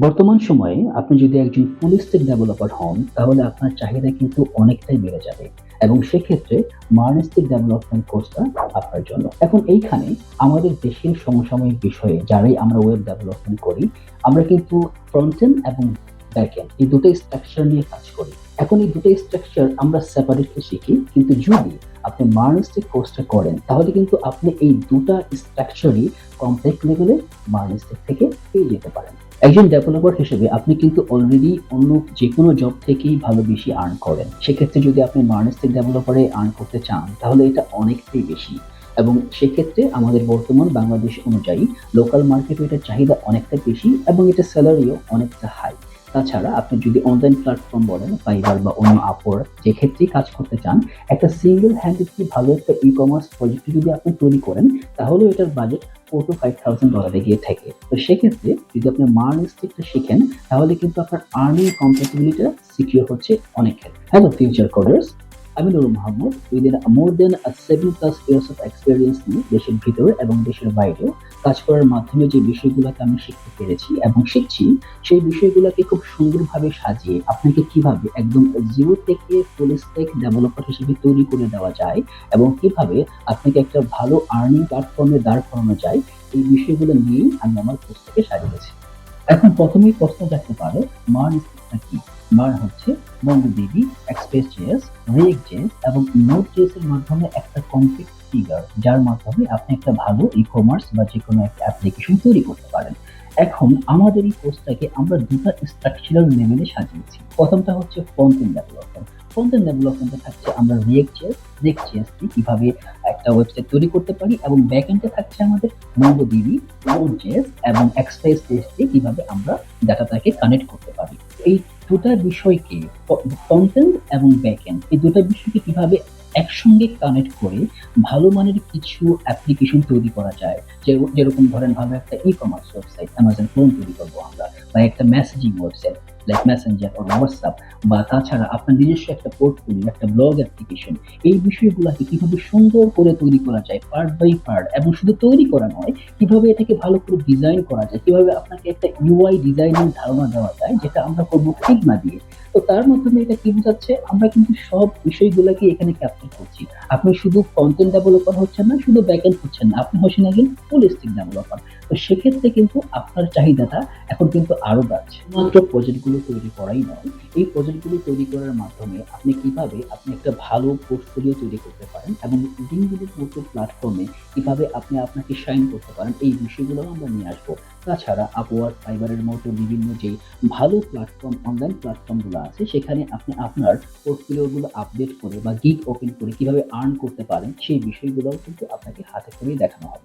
বর্তমান সময়ে আপনি যদি একজন ফুল স্ট্যাক ডেভেলপার হন, তাহলে আপনার চাহিদা কিন্তু অনেকটাই বেড়ে যাবে এবং সেক্ষেত্রে MERN ডেভেলপমেন্ট কোর্সটা আপনার জন্য। এখন এইখানে আমাদের দেশের সমসাময়িক বিষয়ে যারাই আমরা ওয়েব ডেভেলপমেন্ট করি, আমরা কিন্তু ফ্রন্ট এন্ড এবং ব্যাক এন্ড এই দুটো স্ট্রাকচার নিয়ে কাজ করি। এখন এই দুটো স্ট্রাকচার আমরা সেপারেটলি শিখি, কিন্তু যদি আপনি MERN কোর্সটা করেন, তাহলে কিন্তু আপনি এই দুটা স্ট্রাকচারই কমপ্লেক্স লেভেলে MERN থেকে পেয়ে যেতে পারেন। একজন ডেভেলপার হিসেবে আপনি কিন্তু অলরেডি অন্য যেকোনো জব থেকেই ভালো বেশি আর্ন করেন। সেক্ষেত্রে যদি আপনি MERN ডেভেলপারে আর্ন করতে চান, তাহলে এটা অনেকটাই বেশি এবং সেক্ষেত্রে আমাদের বর্তমান বাংলাদেশ অনুযায়ী লোকাল মার্কেটে এটার চাহিদা অনেকটা বেশি এবং এটার স্যালারিও অনেকটা হাই। তাছাড়া আপনি যদি অনলাইন প্ল্যাটফর্ম বলেন, ফাইবার বা অন্য আপওয়ার্ক, যে ক্ষেত্রেই কাজ করতে চান, একটা সিঙ্গেল হ্যান্ডেডলি ভালো একটা ই-কমার্স প্রজেক্ট যদি আপনি তৈরি করেন, তাহলেও এটার বাজেট $4,000 to $5,000 গিয়ে থাকে। তো সেক্ষেত্রে যদি আপনি MERN টা শিখেন, তাহলে কিন্তু আপনার আর্নিং কম্প্যাটিবিলিটিটা সিকিউর হচ্ছে অনেক ক্ষেত্রে। হ্যালো ফিউচার কোডার্স, আমি Nurul Mohammad. Within more than 7+ years of experience নিয়ে দেশের ভিতরে এবং দেশের বাইরেও কাজ করার মাধ্যমে যে বিষয়গুলোকে আমি শিখতে পেরেছি এবং শিখছি, সেই বিষয়গুলোকে খুব সুন্দরভাবে সাজিয়ে আপনাকে কিভাবে একদম জিরো থেকে ফুল স্ট্যাক ডেভেলপার হিসেবে তৈরি করে দেওয়া যায় এবং কিভাবে আপনাকে একটা ভালো আর্নিং প্ল্যাটফর্মে দাঁড় করানো যায়, এই বিষয়গুলো নিয়েই আমি আমার কোর্সটাকে সাজিয়েছি। এখন প্রথমেই প্রশ্ন জাগতে পারে, MERN কি? MERN হচ্ছে MongoDB, Express.js, React.js এবং Node.js এর মাধ্যমে একটা কমপ্লিট ফিগার, যার মাধ্যমে আপনি একটা ভালো ই-কমার্স বা যেকোনো একটা অ্যাপ্লিকেশন তৈরি করতে পারেন। এখন আমাদের এই কোর্সটাকে আমরা দুটো স্ট্রাকচারাল লেভেলে সাজিয়েছি। প্রথমটা হচ্ছে front end development. Front end ডেভেলপমেন্টে থাকছে আমরা React.js দিয়ে কিভাবে একটা ওয়েবসাইট তৈরি করতে পারি এবং ব্যাক এন্ডে থাকছে আমাদের MongoDB, Node.js এবং Express.js দিয়ে কিভাবে আমরা ডাটাটাকে কানেক্ট করতে পারি। এই দুটা বিষয়কে, ফ্রন্ট এন্ড এবং ব্যাক এন্ড, এই দুটা বিষয়কে কিভাবে একসঙ্গে কানেক্ট করে ভালো মানের কিছু অ্যাপ্লিকেশন তৈরি করা যায়। যেরকম ধরেন ভালো একটা ই-কমার্স ওয়েবসাইট Amazon ক্লোন তৈরি করবো আমরা, বা একটা messaging website like Messenger or WhatsApp, বা তাছাড়া আপনার নিজস্ব একটা পোর্টফোলিও, একটা ব্লগ অ্যাপ্লিকেশন, এই বিষয়গুলোকে কিভাবে সুন্দর করে তৈরি করা যায় পার্ট বাই পার্ট, এবং শুধু তৈরি করা নয়, কিভাবে এটাকে ভালো করে ডিজাইন করা যায়, কিভাবে আপনাকে একটা ইউআই ডিজাইনিং ধারণা দেওয়া যায়, যেটা আমরা করবো ফিগমা দিয়ে। তো তার মাধ্যমে এটা কি বোঝাচ্ছে, আমরা কিন্তু সব বিষয়গুলোকে এখানে ক্যাপচার করছি। আপনি শুধু ফ্রন্ট এন্ড ডেভেলপার হচ্ছেন না, শুধু ব্যাক এন্ড হচ্ছেন না, আপনি হচ্ছেন একজন ফুল স্ট্যাক ডেভেলপার। তো সেক্ষেত্রে কিন্তু আপনার চাহিদাটা এখন কিন্তু আরো বাড়ছে। মাত্র প্রজেক্টগুলো তৈরি করাই নয়, এই প্রজেক্টগুলো তৈরি করার মাধ্যমে আপনি কিভাবে আপনি একটা ভালো পোর্টফোলিও তৈরি করতে পারেন এবং লিঙ্কডইনের মতো প্ল্যাটফর্মে কিভাবে আপনি আপনাকে শাইন করতে পারেন, এই বিষয়গুলো আমরা নিয়ে আসবো। তাছাড়া আপওয়ার্ক, ফাইবারের মতো বিভিন্ন যে ভালো প্ল্যাটফর্ম, অনলাইন প্ল্যাটফর্ম গুলো আছে, সেখানে আপনি আপনার পোর্টফোলিও গুলো আপডেট করে বা গিগ ওপেন করে কিভাবে আর্ন করতে পারেন, সেই বিষয়গুলোও কিন্তু আপনাকে হাতে খড়িয়ে দেখানো হবে।